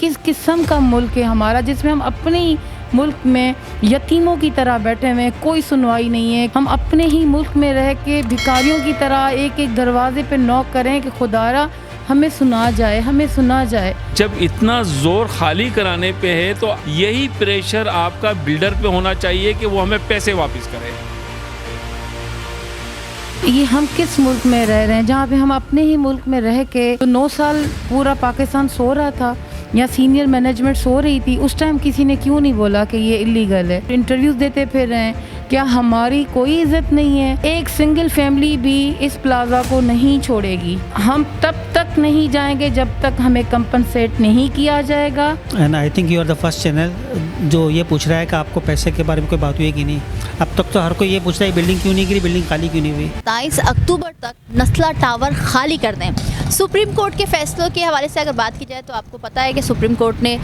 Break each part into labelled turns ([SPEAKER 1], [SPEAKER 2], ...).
[SPEAKER 1] किस किस्म का मुल्क है हमारा, जिसमें हम अपने ही मुल्क में यतीमों की तरह बैठे हुए हैं, कोई सुनवाई नहीं है। हम अपने ही मुल्क में रह के भिखारियों की तरह एक एक दरवाजे पे नॉक करें कि खुदारा हमें सुना जाए, हमें सुना जाए।
[SPEAKER 2] जब इतना जोर खाली कराने पे है तो यही प्रेशर आपका बिल्डर पे होना चाहिए कि वो हमें पैसे वापस करे।
[SPEAKER 1] ये हम किस मुल्क में रह रहे हैं जहाँ पे हम अपने ही मुल्क में रह के तो 9 साल पूरा पाकिस्तान सो रहा था या सीनियर मैनेजमेंट सो रही थी, उस टाइम किसी ने क्यों नहीं बोला कि ये इलीगल है। इंटरव्यूज देते फिर रहे हैं, क्या हमारी कोई इज्जत नहीं है? एक सिंगल फैमिली भी इस प्लाजा को नहीं छोड़ेगी। हम तब तक नहीं जाएंगे जब तक हमें कंपनसेट नहीं किया जाएगा।
[SPEAKER 3] And I think you are the first channel जो ये पूछ रहा है कि आपको पैसे के बारे में कोई बात हुई है कि नहीं। अब तक तो हर कोई ये पूछ रहा है बिल्डिंग क्यों नहीं गिरी, बिल्डिंग खाली क्यों नहीं हुई।
[SPEAKER 4] 27 अक्टूबर तक नस्ला टावर खाली कर दें। सुप्रीम कोर्ट के फैसलों के हवाले से अगर बात की जाए तो आपको पता है कि सुप्रीम कोर्ट ने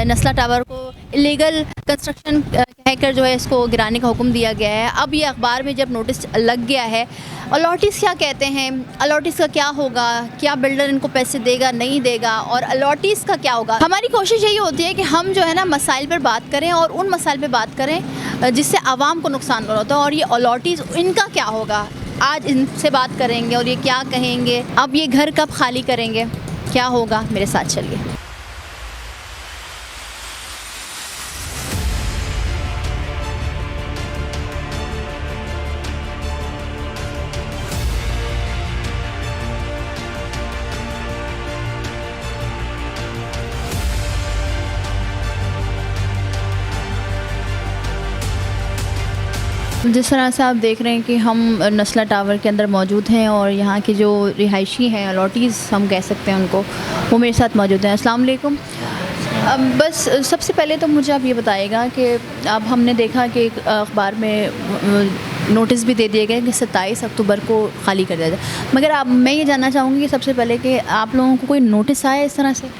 [SPEAKER 4] नस्ला टावर को इलीगल कंस्ट्रक्शन कहकर जो है इसको गिराने का हुक्म दिया गया है। अब ये अखबार में जब नोटिस लग गया है, अलॉटीज़ क्या कहते हैं, अलॉटीज़ का क्या होगा, क्या बिल्डर इनको पैसे देगा नहीं देगा, और अलॉटीज़ का क्या होगा। हमारी कोशिश यही होती है कि हम जो है ना मसाइल पर बात करें और उन मसाइल पर बात करें जिससे आवाम को नुकसान हो होता है। और ये अलॉटीज़ इनका क्या होगा, आज इनसे बात करेंगे और ये क्या कहेंगे, अब ये घर कब खाली करेंगे, क्या होगा, मेरे साथ चलिए। जिस तरह से आप देख रहे हैं कि हम नस्ला टावर के अंदर मौजूद हैं और यहाँ के जो रिहायशी हैं, अलॉटीज़ हम कह सकते हैं उनको, वो मेरे साथ मौजूद हैं। अस्सलाम वालेकुम। बस सबसे पहले तो मुझे आप ये बताइएगा कि अब हमने देखा कि एक अखबार में नोटिस भी दे दिए गए कि 27 अक्टूबर को खाली कर दिया जाए, मगर अब मैं ये जानना चाहूँगी कि सबसे पहले कि आप लोगों को कोई नोटिस आया इस तरह से?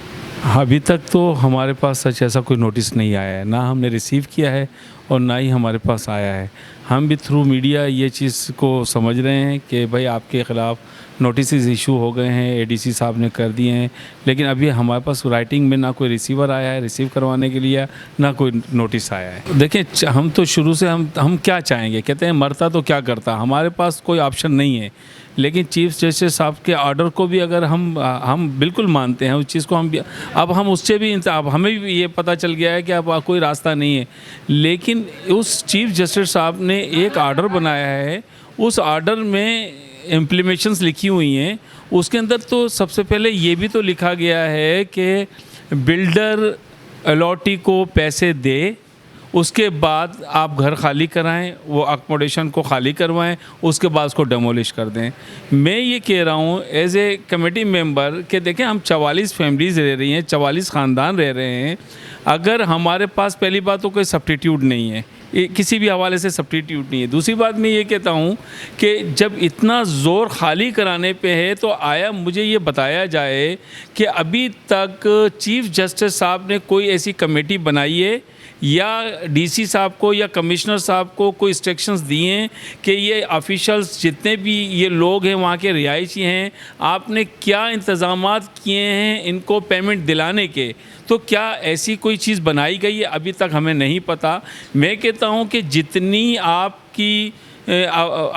[SPEAKER 2] अभी तक तो हमारे पास सच ऐसा कोई नोटिस नहीं आया है, ना हमने रिसीव किया है और ना ही हमारे पास आया है। हम भी थ्रू मीडिया ये चीज़ को समझ रहे हैं कि भाई आपके ख़िलाफ़ नोटिस इशू हो गए हैं, एडीसी साहब ने कर दिए हैं, लेकिन अभी हमारे पास राइटिंग में ना कोई रिसीवर आया है रिसीव करवाने के लिए, ना कोई नोटिस आया है। देखिए, हम तो शुरू से हम क्या चाहेंगे, कहते हैं मरता तो क्या करता, हमारे पास कोई ऑप्शन नहीं है। लेकिन चीफ जस्टिस साहब के ऑर्डर को भी अगर हम बिल्कुल मानते हैं उस चीज़ को, हम भी अब हम उससे भी अब हमें भी ये पता चल गया है कि अब कोई रास्ता नहीं है। लेकिन उस चीफ जस्टिस साहब ने एक ऑर्डर बनाया है, उस ऑर्डर में इम्प्लीमेशंस लिखी हुई हैं। उसके अंदर तो सबसे पहले ये भी तो लिखा गया है कि बिल्डर अलॉटी को पैसे दे, उसके बाद आप घर खाली कराएं, वो अकोमोडेशन को खाली करवाएं, उसके बाद उसको डेमोलिश कर दें। मैं ये कह रहा हूँ एज ए कमेटी मेंबर कि देखें, हम 44 फैमिलीज़ रह रही हैं, 44 ख़ानदान रह रहे हैं। अगर हमारे पास पहली बात तो कोई सब्स्टिट्यूट नहीं है, किसी भी हवाले से सब्स्टिट्यूट नहीं है। दूसरी बात मैं ये कहता हूँ कि जब इतना ज़ोर खाली कराने पे है तो आया मुझे ये बताया जाए कि अभी तक चीफ़ जस्टिस साहब ने कोई ऐसी कमेटी बनाई है या डीसी साहब को या कमिश्नर साहब को कोई इंस्ट्रक्शंस दिए हैं कि ये ऑफिशियल्स जितने भी ये लोग हैं वहाँ के रिहायशी हैं, आपने क्या इंतज़ामात किए हैं इनको पेमेंट दिलाने के? तो क्या ऐसी कोई चीज़ बनाई गई है? अभी तक हमें नहीं पता। मैं कहता हूँ कि जितनी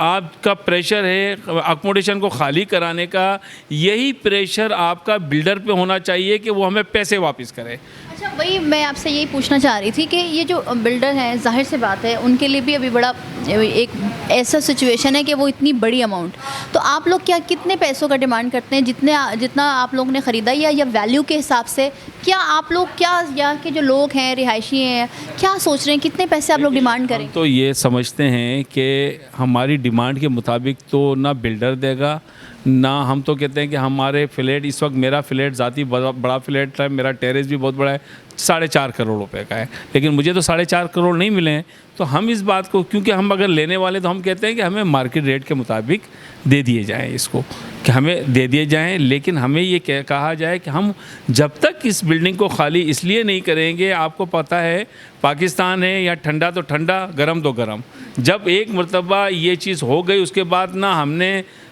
[SPEAKER 2] आपका प्रेशर है अकोमोडेशन को खाली कराने का, यही प्रेशर आपका बिल्डर पे होना चाहिए कि वो हमें पैसे वापस करे।
[SPEAKER 4] अच्छा, वही मैं आपसे यही पूछना चाह रही थी कि ये जो बिल्डर हैं, जाहिर सी बात है उनके लिए भी अभी बड़ा एक ऐसा सिचुएशन है कि वो इतनी बड़ी अमाउंट, तो आप लोग क्या कितने पैसों का डिमांड करते हैं? जितना आप लोगों ने ख़रीदा या वैल्यू के हिसाब से क्या आप लोग, क्या यहाँ के जो लोग हैं रिहायशी हैं, क्या सोच रहे हैं, कितने पैसे आप लोग डिमांड करें?
[SPEAKER 2] तो ये समझते हैं कि हमारी डिमांड के मुताबिक तो ना बिल्डर देगा, ना हम तो कहते हैं कि हमारे फ्लैट, इस वक्त मेरा फ्लैट ज़ाती बड़ा फ्लैट है, मेरा टेरेस भी बहुत बड़ा है, 4.5 करोड़ रुपए का है, लेकिन मुझे तो 4.5 करोड़ नहीं मिले हैं। तो हम इस बात को, क्योंकि हम अगर लेने वाले तो हम कहते हैं कि हमें मार्केट रेट के मुताबिक दे दिए जाएँ, इसको कि हमें दे दिए जाएँ। लेकिन हमें ये कहा जाए कि हम जब तक इस बिल्डिंग को खाली इसलिए नहीं करेंगे, आपको पता है पाकिस्तान है, या ठंडा तो ठंडा, गरम तो गरम। जब एक मरतबा ये चीज़ हो गई, उसके बाद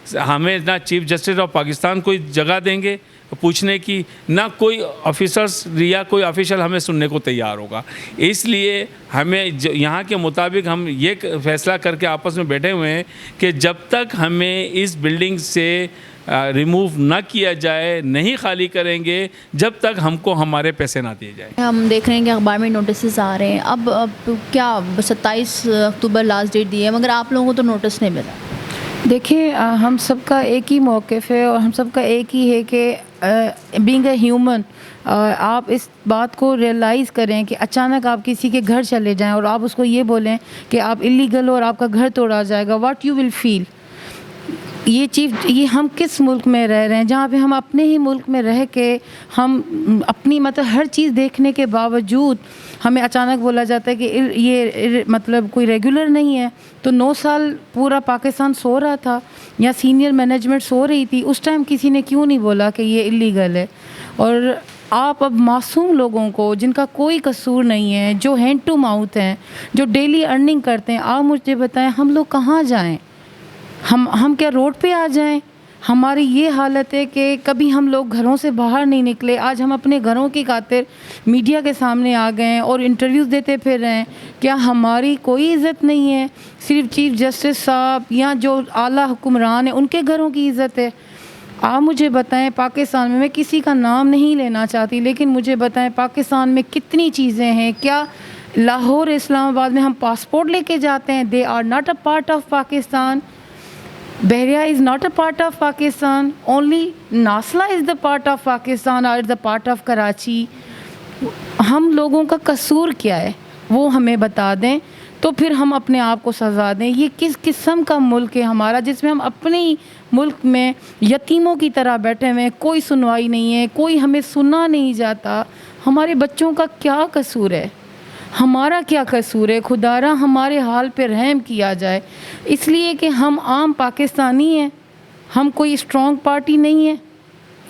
[SPEAKER 2] हमें ना चीफ जस्टिस ऑफ पाकिस्तान कोई जगह देंगे, ना हमें देने वाले हैं। तो पूछने की, ना कोई ऑफिसर्स या कोई ऑफिशियल हमें सुनने को तैयार होगा। इसलिए हमें यहाँ के मुताबिक हम ये फैसला करके आपस में बैठे हुए हैं कि जब तक हमें इस बिल्डिंग से रिमूव ना किया जाए, नहीं खाली करेंगे, जब तक हमको हमारे पैसे ना दिए जाए।
[SPEAKER 4] हम देख रहे हैं कि अखबार में नोटिस आ रहे हैं। अब क्या 27 अक्टूबर लास्ट डेट दी है, मगर आप लोगों को तो नोटिस नहीं मिला।
[SPEAKER 1] देखिए हम सबका एक ही मौक़िफ़ है और हम सबका एक ही है कि बीइंग अ ह्यूमन आप इस बात को रियलाइज़ करें कि अचानक आप किसी के घर चले जाएं और आप उसको ये बोलें कि आप इलीगल हो और आपका घर तोड़ा जाएगा, व्हाट यू विल फील। ये हम किस मुल्क में रह रहे हैं जहाँ पे हम अपने ही मुल्क में रह के हम अपनी मतलब हर चीज़ देखने के बावजूद हमें अचानक बोला जाता है कि ये मतलब कोई रेगुलर नहीं है। तो 9 साल पूरा पाकिस्तान सो रहा था या सीनियर मैनेजमेंट सो रही थी, उस टाइम किसी ने क्यों नहीं बोला कि ये इलीगल है। और आप अब मासूम लोगों को जिनका कोई कसूर नहीं है, जो हैंड टू माउथ हैं, जो डेली अर्निंग करते हैं, आप मुझे बताएं हम लोग कहाँ जाएं? हम क्या रोड पे आ जाएं? हमारी ये हालत है कि कभी हम लोग घरों से बाहर नहीं निकले, आज हम अपने घरों की खातिर मीडिया के सामने आ गए हैं और इंटरव्यूज़ देते फिर रहे हैं। क्या हमारी कोई इज़्ज़त नहीं है? सिर्फ चीफ जस्टिस साहब या जो आला हुक्मरान हैं उनके घरों की इज़्ज़त है? आप मुझे बताएं पाकिस्तान में, मैं किसी का नाम नहीं लेना चाहती, लेकिन मुझे बताएं पाकिस्तान में कितनी चीज़ें हैं। क्या लाहौर इस्लामाबाद में हम पासपोर्ट लेके जाते हैं? They are not a part of Pakistan. Bahria is not a part of Pakistan. Only Nasla is the part of Pakistan or the part of Karachi. हम लोगों का कसूर क्या है वो हमें बता दें, तो फिर हम अपने आप को सज़ा दें। ये किस किस्म का मुल्क है हमारा जिसमें हम अपने ही मुल्क में यतीमों की तरह बैठे हुए हैं, कोई सुनवाई नहीं है, कोई हमें सुना नहीं जाता। हमारे बच्चों का क्या कसूर है? हमारा क्या कसूर है? खुदारा हमारे हाल पे रहम किया जाए, इसलिए कि हम आम पाकिस्तानी हैं, हम कोई स्ट्रॉन्ग पार्टी नहीं है।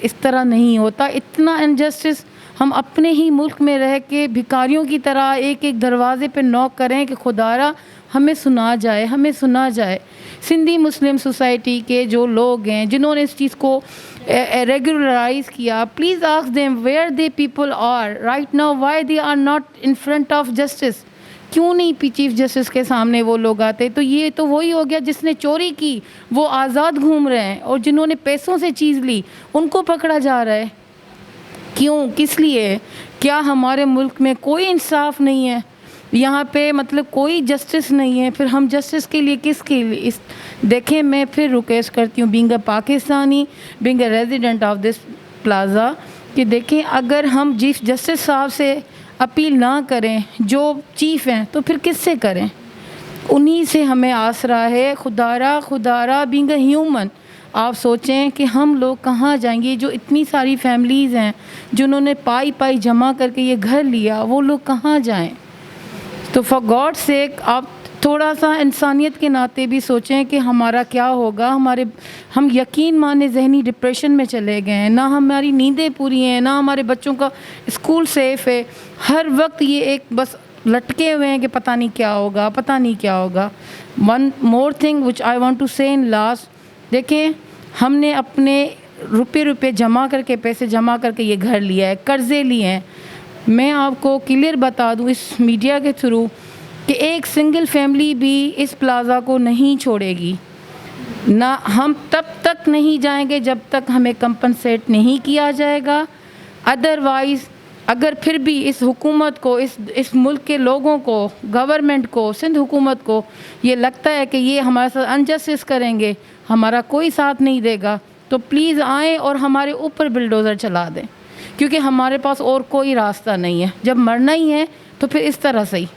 [SPEAKER 1] इस तरह नहीं होता। इतना इनजस्टिस हम अपने ही मुल्क में रह के भिखारियों की तरह एक एक दरवाज़े पे नॉक करें कि खुदारा हमें सुना जाए, हमें सुना जाए। सिंधी मुस्लिम सोसाइटी के जो लोग हैं जिन्होंने इस चीज़ को रेगुलराइज किया, please ask them where they people are right now, why they are not in front of justice. क्यों नहीं चीफ जस्टिस के सामने वो लोग आते? तो ये तो वही हो गया जिसने चोरी की वो आज़ाद घूम रहे हैं और जिन्होंने पैसों से चीज़ ली उनको पकड़ा जा रहा है। क्यों? किस लिए? क्या हमारे मुल्क में कोई इंसाफ नहीं है? यहाँ पे मतलब कोई जस्टिस नहीं है। फिर हम जस्टिस के लिए किसके लिए? देखें, मैं फिर रिक्वेस्ट करती हूँ being a Pakistani, being a resident of this plaza, कि देखें अगर हम चीफ जस्टिस साहब से अपील ना करें जो चीफ़ हैं तो फिर किससे करें? उन्हीं से हमें आसरा है। खुदारा बीइंग अ ह्यूमन, आप सोचें कि हम लोग कहाँ जाएंगे? जो इतनी सारी फैमिलीज़ हैं जिन्होंने पाई जमा करके ये घर लिया, वो लोग कहाँ जाएं? तो फॉर गॉड सेक आप थोड़ा सा इंसानियत के नाते भी सोचें कि हमारा क्या होगा। हम यकीन माने ज़हनी डिप्रेशन में चले गए हैं, ना हमारी नींदें पूरी हैं, ना हमारे बच्चों का स्कूल सेफ़ है। हर वक्त ये एक बस लटके हुए हैं कि पता नहीं क्या होगा, पता नहीं क्या होगा। One more thing which I want to say in last, देखें हमने अपने रुपये जमा करके, पैसे जमा करके ये घर लिया है, कर्ज़े लिए हैं। मैं आपको क्लियर बता दूं इस मीडिया के थ्रू कि एक सिंगल फैमिली भी इस प्लाज़ा को नहीं छोड़ेगी। ना हम तब तक नहीं जाएंगे जब तक हमें कंपनसेट नहीं किया जाएगा। अदरवाइज़ अगर फिर भी इस हुकूमत को, इस मुल्क के लोगों को, गवर्नमेंट को, सिंध हुकूमत को ये लगता है कि ये हमारे साथ अनजस्टिस करेंगे, हमारा कोई साथ नहीं देगा, तो प्लीज़ आएँ और हमारे ऊपर बिल्डोज़र चला दें, क्योंकि हमारे पास और कोई रास्ता नहीं है। जब मरना ही है तो फिर इस तरह से ही।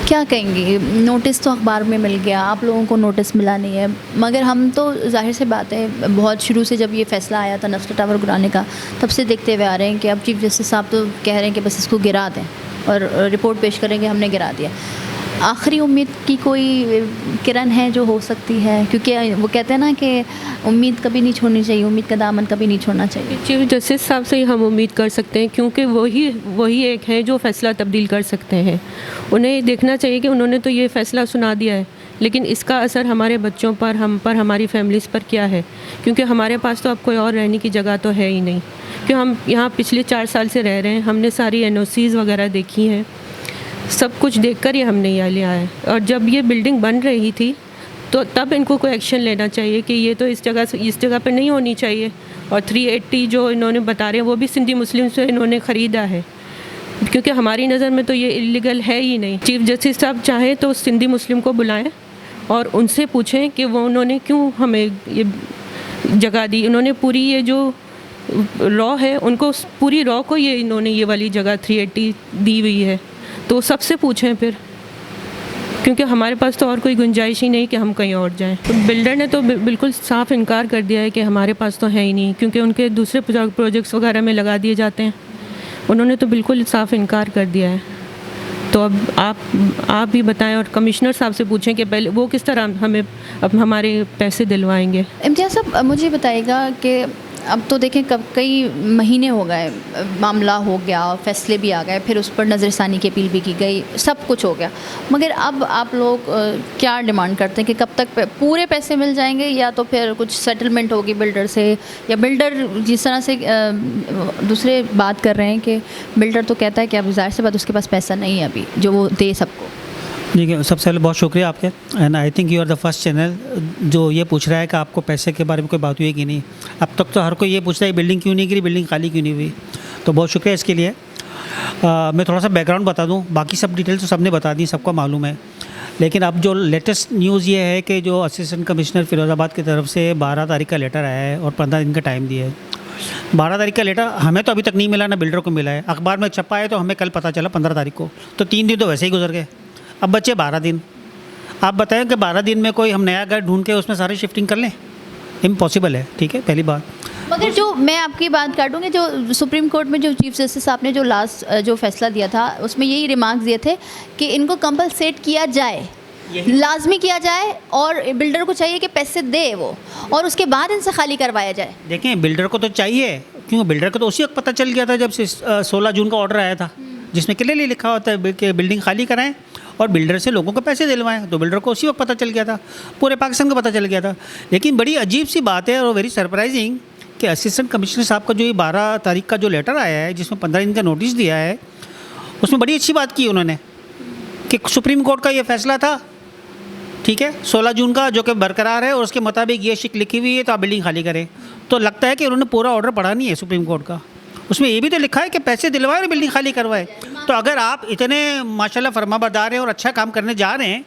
[SPEAKER 4] क्या कहेंगे? नोटिस तो अखबार में मिल गया, आप लोगों को नोटिस मिला नहीं है, मगर हम तो जाहिर से बात है बहुत शुरू से जब ये फ़ैसला आया था नस्ला टावर गिराने का, तब से देखते हुए आ रहे हैं कि अब चीफ जस्टिस साहब तो कह रहे हैं कि बस इसको गिरा दें और रिपोर्ट पेश करेंगे हमने गिरा दिया। आखिरी उम्मीद की कोई किरण है जो हो सकती है? क्योंकि वो कहते हैं ना कि उम्मीद कभी नहीं छोड़नी चाहिए, उम्मीद का दामन कभी नहीं छोड़ना चाहिए।
[SPEAKER 5] चीफ जस्टिस साहब से ही हम उम्मीद कर सकते हैं, क्योंकि वही एक हैं जो फ़ैसला तब्दील कर सकते हैं। उन्हें देखना चाहिए कि उन्होंने तो ये फ़ैसला सुना दिया है लेकिन इसका असर हमारे बच्चों पर, हम पर, हमारी फैमिलीज़ पर क्या है, क्योंकि हमारे पास तो अब कोई और रहने की जगह तो है ही नहीं, क्योंकि हम यहाँ पिछले 4 साल से रह रहे हैं। हमने सारी एनओसीज़ वगैरह देखी हैं, सब कुछ देखकर ही हमने यहाँ लिया है। और जब ये बिल्डिंग बन रही थी तो तब इनको कोई एक्शन लेना चाहिए कि ये तो इस जगह पर नहीं होनी चाहिए। और 380 जो इन्होंने बता रहे हैं वो भी सिंधी मुस्लिम से इन्होंने ख़रीदा है, क्योंकि हमारी नज़र में तो ये इलीगल है ही नहीं। चीफ जस्टिस साहब चाहें तो सिंधी मुस्लिम को बुलाएं और उनसे पूछें कि वो उन्होंने क्यों हमें ये जगह दी। उन्होंने पूरी ये जो रॉ है, उनको पूरी रॉ को ये इन्होंने ये वाली जगह 380 दी हुई है, तो सबसे पूछें फिर, क्योंकि हमारे पास तो और कोई गुंजाइश ही नहीं कि हम कहीं और जाएं। तो बिल्डर ने तो बिल्कुल साफ इनकार कर दिया है कि हमारे पास तो है ही नहीं, क्योंकि उनके दूसरे प्रोजेक्ट्स वगैरह में लगा दिए जाते हैं। उन्होंने तो बिल्कुल साफ इनकार कर दिया है। तो अब आप भी बताएं और कमिश्नर साहब से पूछें कि पहले वो किस तरह हमें अब हमारे पैसे दिलवाएंगे।
[SPEAKER 4] इम्तियाज़ साहब, मुझे बताइएगा कि अब तो देखें कब कई महीने हो गए, मामला हो गया, फैसले भी आ गए, फिर उस पर नज़रसानी की अपील भी की गई, सब कुछ हो गया, मगर अब आप लोग क्या डिमांड करते हैं कि कब तक पूरे पैसे मिल जाएंगे, या तो फिर कुछ सेटलमेंट होगी बिल्डर से, या बिल्डर जिस तरह से दूसरे बात कर रहे हैं कि बिल्डर तो कहता है कि अब ज़ाहिर सी बात उसके पास पैसा नहीं है अभी जो वो दे सबको।
[SPEAKER 3] ठीक है, सबसे पहले बहुत शुक्रिया आपके। And I think you are the first channel जो ये पूछ रहा है कि आपको पैसे के बारे में कोई बात हुई है कि नहीं। अब तक तो हर कोई ये पूछ रहा है बिल्डिंग क्यों नहीं गिरी, बिल्डिंग खाली क्यों नहीं हुई, तो बहुत शुक्रिया इसके लिए। मैं थोड़ा सा बैकग्राउंड बता दूं, बाकी सब डिटेल्स तो सबने बता दी, सबको मालूम है। लेकिन अब जो लेटेस्ट न्यूज़ ये है कि जो असिस्टेंट कमिश्नर फिरोज़ाबाद की तरफ से 12 तारीख का लेटर आया है और 15 दिन का टाइम दिया है। 12 तारीख का लेटर हमें तो अभी तक नहीं मिला, ना बिल्डर को मिला है। अखबार में छपा है तो हमें कल पता चला 15 तारीख को, तो 3 दिन तो वैसे ही गुजर गए। अब बचे 12 दिन। आप बताएं कि 12 दिन में कोई हम नया घर ढूंढ के उसमें सारी शिफ्टिंग कर लें, इम्पॉसिबल है। ठीक है, पहली बात।
[SPEAKER 4] मगर जो मैं आपकी बात काटूँगी, जो सुप्रीम कोर्ट में जो चीफ जस्टिस साहब ने जो लास्ट जो फैसला दिया था उसमें यही रिमार्क्स दिए थे कि इनको कंपलसेट किया जाए, लाजमी किया जाए, और बिल्डर को चाहिए कि पैसे दे वो, और उसके बाद इनसे खाली करवाया जाए।
[SPEAKER 3] देखें, बिल्डर को तो चाहिए, क्योंकि बिल्डर को तो उसी वक्त पता चल गया था जब से 16 जून का ऑर्डर आया था, जिसमें क्लियरली लिखा होता है कि बिल्डिंग खाली कराएं और बिल्डर से लोगों को पैसे दिलवाएं। तो बिल्डर को उसी वक्त पता चल गया था, पूरे पाकिस्तान को पता चल गया था। लेकिन बड़ी अजीब सी बात है और वेरी सरप्राइजिंग कि असिस्टेंट कमिश्नर साहब का जो ये 12 तारीख का जो लेटर आया है, जिसमें 15 दिन का नोटिस दिया है, उसमें बड़ी अच्छी बात की उन्होंने कि सुप्रीम कोर्ट का ये फैसला था, ठीक है, 16 जून का, जो कि बरकरार है, और उसके मुताबिक ये शिक लिखी हुई है तो आप बिल्डिंग खाली करें। तो लगता है कि उन्होंने पूरा ऑर्डर पढ़ा नहीं है सुप्रीम कोर्ट का। उसमें ये भी तो लिखा है कि पैसे दिलवाए और बिल्डिंग खाली करवाए। तो अगर आप इतने माशाल्लाह फरमाबरदार हैं और अच्छा काम करने जा रहे हैं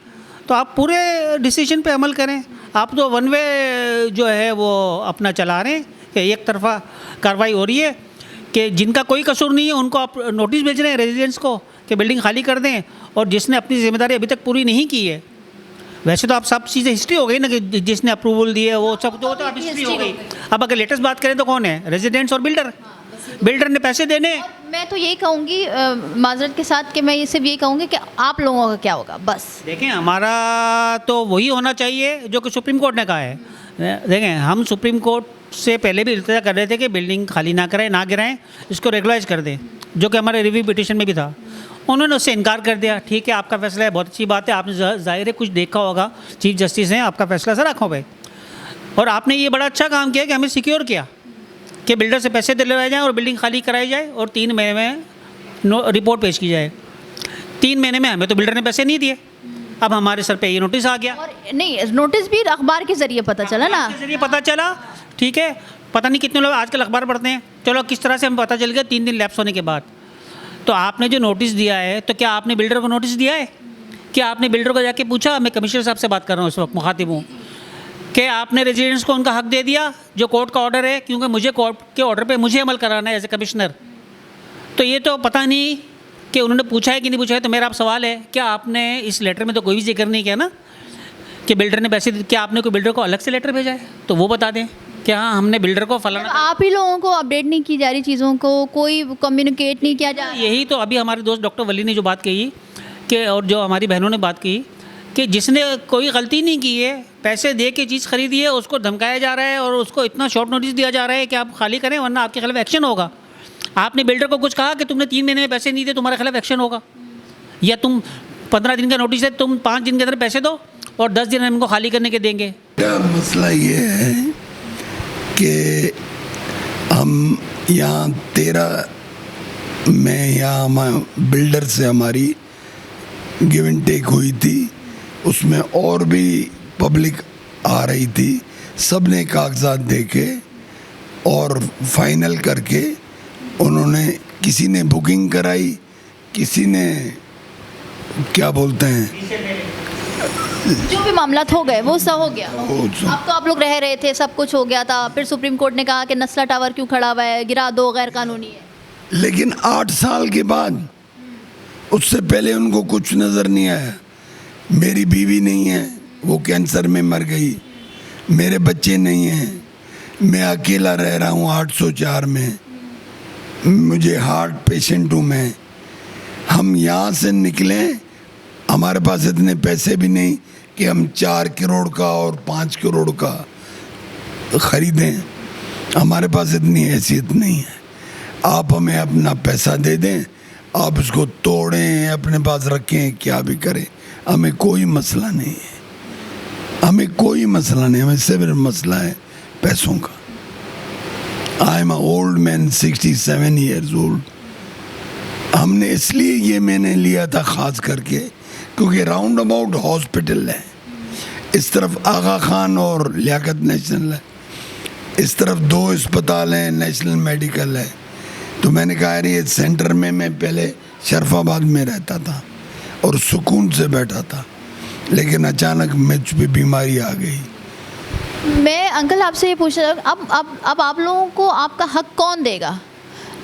[SPEAKER 3] तो आप पूरे डिसीजन पे अमल करें। आप तो वन वे जो है वो अपना चला रहे हैं कि एक तरफा कार्रवाई हो रही है कि जिनका कोई कसूर नहीं है उनको आप नोटिस भेज रहे हैं रेजिडेंट्स को कि बिल्डिंग खाली कर दें, और जिसने अपनी जिम्मेदारी अभी तक पूरी नहीं की है, वैसे तो आप सब चीज़ें हिस्ट्री हो गई ना कि जिसने अप्रूवल दिए वो सब तो आप हिस्ट्री हो गई। अब अगर लेटेस्ट बात करें तो कौन है, रेजिडेंट्स और बिल्डर। बिल्डर ने पैसे देने।
[SPEAKER 4] मैं तो यही कहूँगी माजरत के साथ कि मैं ये सिर्फ यही कहूँगी कि आप लोगों का क्या होगा, बस।
[SPEAKER 3] देखें, हमारा तो वही होना चाहिए जो कि सुप्रीम कोर्ट ने कहा है। देखें, हम सुप्रीम कोर्ट से पहले भी इल्तिजा कर रहे थे कि बिल्डिंग खाली ना कराएं, ना गिराएं, इसको रेगुलराइज कर दें, जो कि हमारे रिव्यू पिटीशन में भी था। उन्होंने उससे इनकार कर दिया। ठीक है, आपका फैसला है, बहुत अच्छी बात है, आपने जाहिर है कुछ देखा होगा, चीफ जस्टिस हैं, आपका फैसला सर आँखों पे, और आपने ये बड़ा अच्छा काम किया कि हमें सिक्योर किया कि बिल्डर से पैसे दिलवाए जाएँ और बिल्डिंग खाली कराई जाए और 3 महीने में रिपोर्ट पेश की जाए। 3 महीने में हमें तो बिल्डर ने पैसे नहीं दिए। अब हमारे सर पे ये नोटिस आ गया,
[SPEAKER 4] और नहीं, नोटिस भी अखबार के ज़रिए पता चला ना,
[SPEAKER 3] के जरिए पता चला। ठीक है, पता नहीं कितने लोग आजकल अखबार पढ़ते हैं, चलो किस तरह से हमें पता चल गया 3 दिन लैप्स होने के बाद। तो आपने जो नोटिस दिया है, तो क्या आपने बिल्डर को नोटिस दिया है? क्या आपने बिल्डर को जाके पूछा? मैं कमिश्नर साहब से बात कर रहा हूँ इस वक्त, मुखातिब हूँ, कि आपने रेजिडेंट्स को उनका हक दे दिया जो कोर्ट का ऑर्डर है, क्योंकि मुझे कोर्ट के ऑर्डर पे मुझे अमल कराना है एज ए कमिश्नर। तो ये तो पता नहीं कि उन्होंने पूछा है कि नहीं पूछा है। तो मेरा आप सवाल है, क्या आपने इस लेटर में तो कोई भी जिक्र नहीं किया ना कि बिल्डर ने पैसे, क्या आपने कोई बिल्डर को अलग से लेटर भेजा है? तो वो बता दें कि हाँ, हमने बिल्डर को फलाना।
[SPEAKER 4] आप ही लोगों को अपडेट नहीं की जा रही चीज़ों को, कोई कम्युनिकेट नहीं किया जा रहा।
[SPEAKER 3] यही तो अभी हमारे दोस्त डॉक्टर वली ने जो बात कही कि, और जो हमारी बहनों ने बात कही कि जिसने कोई गलती नहीं की है, पैसे दे के चीज़ खरीदी है, उसको धमकाया जा रहा है और उसको इतना शॉर्ट नोटिस दिया जा रहा है कि आप खाली करें वरना आपके खिलाफ एक्शन होगा। आपने बिल्डर को कुछ कहा कि तुमने 3 महीने में पैसे नहीं दिए, तुम्हारे खिलाफ एक्शन होगा, या तुम 15 दिन का नोटिस है, तुम 5 दिन के अंदर पैसे दो, और 10 दिन हम इनको खाली करने के देंगे।
[SPEAKER 6] मेरा मसला ये है कि हम यहाँ 13 में यहाँ बिल्डर से हमारी गिव एंड टेक हुई थी, उसमें और भी पब्लिक आ रही थी, सब ने कागजात देके और फाइनल करके उन्होंने, किसी ने बुकिंग कराई, किसी ने क्या बोलते हैं,
[SPEAKER 4] जो भी मामला हो गए वो सब हो गया।
[SPEAKER 6] वो सब-
[SPEAKER 4] अब तो आप लोग रह रहे थे, सब कुछ हो गया था, फिर सुप्रीम कोर्ट ने कहा कि नस्ला टावर क्यों खड़ा हुआ है, गिरा दो, गैर कानूनी है।
[SPEAKER 6] लेकिन 8 साल के बाद, उससे पहले उनको कुछ नज़र नहीं आया। मेरी बीवी नहीं है, वो कैंसर में मर गई, मेरे बच्चे नहीं हैं, मैं अकेला रह रहा हूँ 804 में, मुझे हार्ट पेशेंट हूँ मैं। हम यहाँ से निकलें, हमारे पास इतने पैसे भी नहीं कि हम 4 करोड़ का और 5 करोड़ का ख़रीदें, हमारे पास इतनी हैसियत नहीं है। आप हमें अपना पैसा दे दें, आप इसको तोड़ें, अपने पास रखें, क्या भी करें, हमें कोई मसला नहीं है, हमें कोई मसला नहीं, हमें सिर्फ मसला है पैसों का। I am old man, 67 years old. हमने इसलिए ये मैंने लिया था ख़ास करके क्योंकि राउंड अबाउट हॉस्पिटल है, इस तरफ आगा खान और लियाकत नेशनल है, इस तरफ 2 अस्पताल हैं, नेशनल मेडिकल है। तो मैंने कहा यार ये सेंटर में मैं पहले शरफाबाद में रहता था और सुकून से बैठा था, लेकिन अचानक मुझ पे बीमारी आ गई।
[SPEAKER 4] मैं अंकल आपसे ये पूछ रहा हूँ, अब आप लोगों को आपका हक कौन देगा?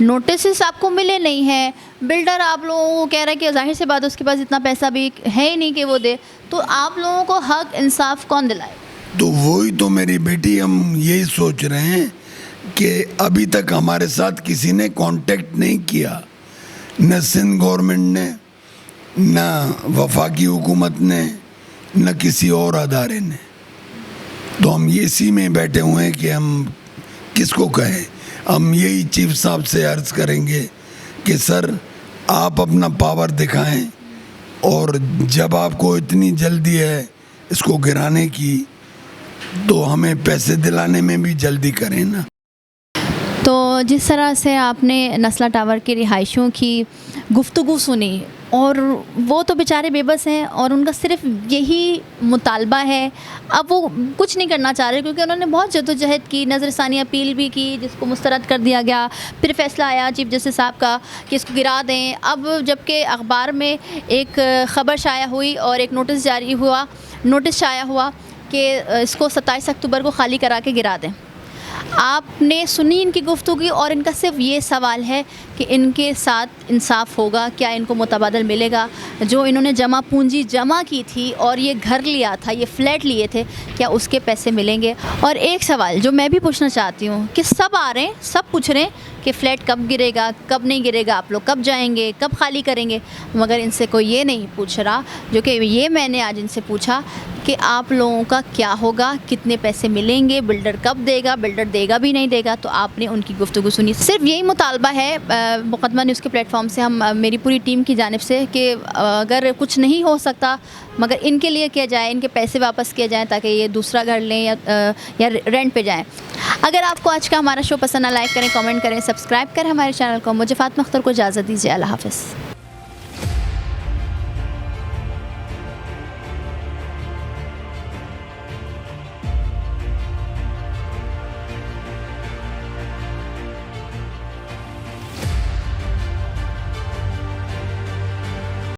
[SPEAKER 4] नोटिस आपको मिले नहीं हैं, बिल्डर आप लोगों को कह रहा है कि जाहिर सी बात उसके पास इतना पैसा भी है ही नहीं कि वो दे, तो आप लोगों को हक इंसाफ कौन दिलाए?
[SPEAKER 6] तो वही तो मेरी बेटी, हम यही सोच रहे हैं कि अभी तक हमारे साथ किसी ने कांटेक्ट नहीं किया, न सिंध गवर्नमेंट ने, न वफाकी हुकूमत ने, न किसी और अदारे ने। तो हम इसी में बैठे हुए हैं कि हम किसको कहें। हम यही चीफ साहब से अर्ज़ करेंगे कि सर आप अपना पावर दिखाएं, और जब आपको इतनी जल्दी है इसको गिराने की, तो हमें पैसे दिलाने में भी जल्दी करें ना।
[SPEAKER 4] तो जिस तरह से आपने नस्ला टावर के रिहायशियों की गुफ्तगू सुनी, और वो तो बेचारे बेबस हैं और उनका सिर्फ यही मुतालबा है, अब वो कुछ नहीं करना चाह रहे क्योंकि उन्होंने बहुत जद्दोजहद की, नज़रसानी अपील भी की जिसको मुस्तरद कर दिया गया, फिर फैसला आया चीफ जस्टिस साहब का कि इसको गिरा दें। अब जबकि अखबार में एक ख़बर शाया हुई और एक नोटिस शाया हुआ कि इसको 27 अक्टूबर को खाली करा के गिरा दें। आपने सुनी इनकी गुफ्तगू और इनका सिर्फ ये सवाल है कि इनके साथ इंसाफ होगा, क्या इनको मुतबादल मिलेगा? जो इन्होंने जमा पूंजी जमा की थी और ये घर लिया था, ये फ्लैट लिए थे, क्या उसके पैसे मिलेंगे? और एक सवाल जो मैं भी पूछना चाहती हूँ कि सब आ रहे हैं, सब पूछ रहे हैं कि फ़्लैट कब गिरेगा, कब नहीं गिरेगा, आप लोग कब जाएंगे, कब खाली करेंगे, मगर इनसे कोई ये नहीं पूछ रहा जो कि ये मैंने आज इनसे पूछा कि आप लोगों का क्या होगा, कितने पैसे मिलेंगे, बिल्डर कब देगा, बिल्डर देगा भी नहीं देगा। तो आपने उनकी गुफ्तगू सुनी। सिर्फ यही मुतालबा है मुकदमा न्यूज़ के प्लेटफॉर्म से, हम मेरी पूरी टीम की जानिब से, कि अगर कुछ नहीं हो सकता मगर इनके लिए किया जाए, इनके पैसे वापस किए जाएँ ताकि ये दूसरा घर लें या रेंट पे जाएँ। अगर आपको आज का हमारा शो पसंद, लाइक करें, कमेंट करें, सब्सक्राइब करें हमारे चैनल को। मुझे फातिमा अख्तर को इजाज़त दीजिए। अल्लाह हाफ़िज़।